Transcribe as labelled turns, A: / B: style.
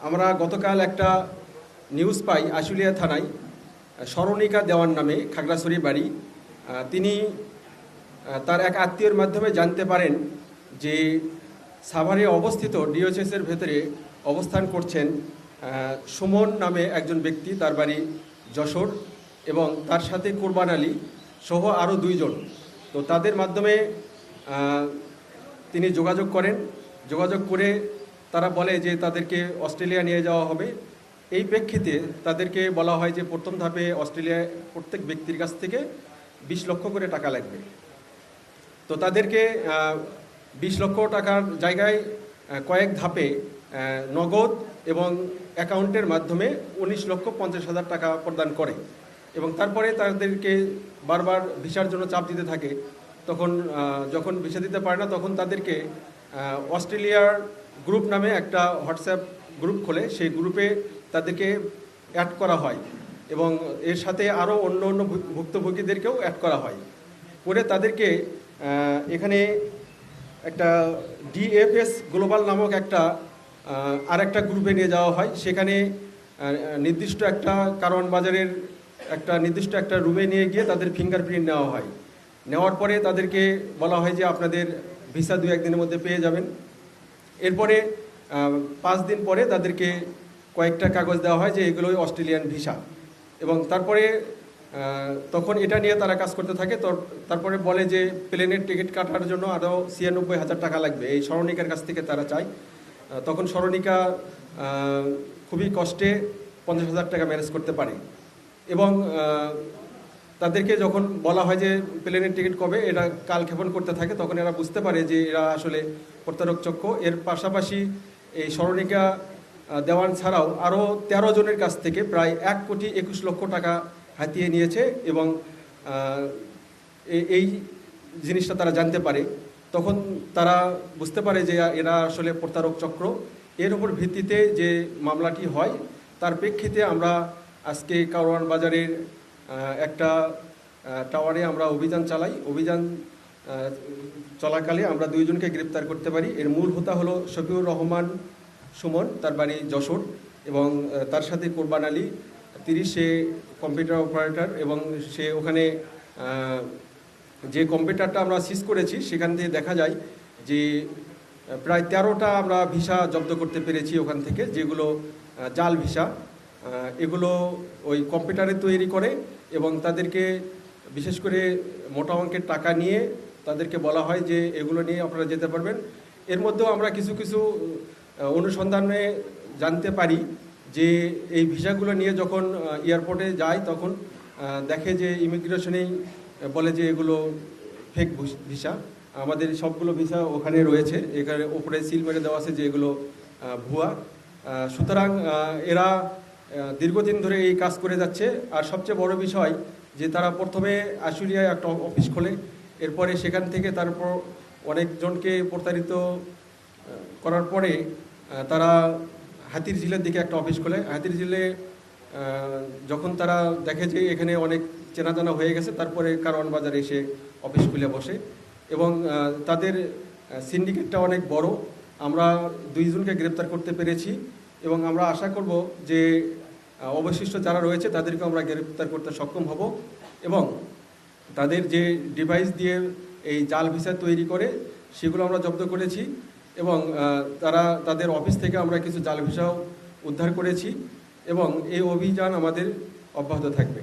A: আমরা গতকাল একটা নিউজ পাই আশুলিয়া থানায় স্মরণিকা দেওয়ান নামে খাগড়াছড়ি বাড়ি। তিনি তার এক আত্মীয়ের মাধ্যমে জানতে পারেন যে সাভারে অবস্থিত ডিওএইচএসের ভেতরে অবস্থান করছেন সুমন নামে একজন ব্যক্তি, তার বাড়ি যশোর, এবং তার সাথে কোরবান আলী সহ আরও দুইজন। তো তাদের মাধ্যমে তিনি যোগাযোগ করেন। যোগাযোগ করে তারা বলে যে তাদেরকে অস্ট্রেলিয়া নিয়ে যাওয়া হবে। এই প্রেক্ষিতে তাদেরকে বলা হয় যে প্রথম ধাপে অস্ট্রেলিয়ায় প্রত্যেক ব্যক্তির কাছ থেকে 20 লক্ষ করে টাকা লাগবে। তো তাদেরকে 20 লক্ষ টাকার জায়গায় কয়েক ধাপে নগদ এবং অ্যাকাউন্টের মাধ্যমে 19,50,000 টাকা প্রদান করে, এবং তারপরে তাদেরকে বারবার ভিসার জন্য চাপ দিতে থাকে। তখন যখন ভিসা দিতে পারে না, তখন তাদেরকে অস্ট্রেলিয়ার গ্রুপ নামে একটা হোয়াটসঅ্যাপ গ্রুপ খোলে। সেই গ্রুপে তাদেরকে অ্যাড করা হয় এবং এর সাথে আরও অন্য অন্য ভুক্তভোগীদেরকেও অ্যাড করা হয়। করে তাদেরকে এখানে একটা ডিএফএস গ্লোবাল নামক আরেকটা গ্রুপে নিয়ে যাওয়া হয়। সেখানে নির্দিষ্ট একটা কারওয়ান বাজারের নির্দিষ্ট একটা রুমে নিয়ে গিয়ে তাদের ফিঙ্গারপ্রিন্ট নেওয়া হয়। নেওয়ার পরে তাদেরকে বলা হয় যে আপনাদের ভিসা 2-1 দিনের মধ্যে পেয়ে যাবেন। এরপরে 5 দিন পরে তাদেরকে কয়েকটা কাগজ দেওয়া হয় যে এগুলোই অস্ট্রেলিয়ান ভিসা, এবং তারপরে তখন এটা নিয়ে তারা কাজ করতে থাকে। তারপরে বলে যে প্লেনের টিকিট কাটার জন্য আরও 96,000 টাকা লাগবে, এই স্মরণিকার কাছ থেকে তারা চায়। তখন স্মরণিকা খুবই কষ্টে 50,000 টাকা ম্যানেজ করতে পারে, এবং তাদেরকে যখন বলা হয় যে প্লেনের টিকিট কবে, এরা কালক্ষেপণ করতে থাকে। তখন এরা বুঝতে পারে যে এরা আসলে প্রতারক চক্র। এর পাশাপাশি এই স্মরণিকা দেওয়ান ছাড়াও আরও 13 জনের কাছ থেকে প্রায় 1,21,00,000 টাকা হাতিয়ে নিয়েছে, এবং এই জিনিসটা তারা জানতে পারে। তখন তারা বুঝতে পারে যে এরা আসলে প্রতারক চক্র। এর উপর ভিত্তিতে যে মামলাটি হয়, তার প্রেক্ষিতে আমরা আজকে কারওয়ান বাজারের একটা টাওয়ারে আমরা অভিযান চালাই। অভিযান চলাকালে আমরা 2 জনকে গ্রেপ্তার করতে পারি। এর মূল হোতা হলো শফিউর রহমান সুমন, তার বাড়ি যশোর, এবং তার সাথে কোরবান আলী 30, সে কম্পিউটার অপারেটর, এবং সে ওখানে যে কম্পিউটারটা আমরা সিজ করেছি সেখান থেকে দেখা যায় যে প্রায় 13টা আমরা ভিসা জব্দ করতে পেরেছি ওখান থেকে, যেগুলো জাল ভিসা। এগুলো ওই কম্পিউটারে তৈরি করে, এবং তাদেরকে বিশেষ করে মোটা অঙ্কের টাকা নিয়ে তাদেরকে বলা হয় যে এগুলো নিয়ে আপনারা যেতে পারবেন। এর মধ্যেও আমরা কিছু কিছু অনুসন্ধানে জানতে পারি যে এই ভিসাগুলো নিয়ে যখন এয়ারপোর্টে যায়, তখন দেখে যে ইমিগ্রেশনেই বলে যে এগুলো ফেক ভিসা। আমাদের সবগুলো ভিসা ওখানে রয়েছে, এখানে ওপরে সিল মেরে দেওয়া আছে যে এগুলো ভুয়া। সুতরাং এরা দীর্ঘদিন ধরে এই কাজ করে যাচ্ছে। আর সবচেয়ে বড় বিষয় যে তারা প্রথমে আশুলিয়ায় একটা অফিস খোলে, এরপরে সেখান থেকে তারপর অনেকজনকে প্রতারিত করার পরে তারা হাতিরঝিলের দিকে একটা অফিস খোলে। হাতিরঝিলে যখন তারা দেখে যে এখানে অনেক চেনাজানা হয়ে গেছে, তারপরে কারওয়ান বাজারে এসে অফিস খুলে বসে, এবং তাদের সিন্ডিকেটটা অনেক বড়। আমরা 2 জনকে গ্রেপ্তার করতে পেরেছি, এবং আমরা আশা করব যে অবশিষ্ট যারা রয়েছে তাদেরকে আমরা গ্রেপ্তার করতে সক্ষম হব, এবং তাদের যে ডিভাইস দিয়ে এই জাল ভিসা তৈরি করে সেগুলো আমরা জব্দ করেছি, এবং তাদের অফিস থেকে আমরা কিছু জাল ভিসাও উদ্ধার করেছি, এবং এই অভিযান আমাদের অব্যাহত থাকবে।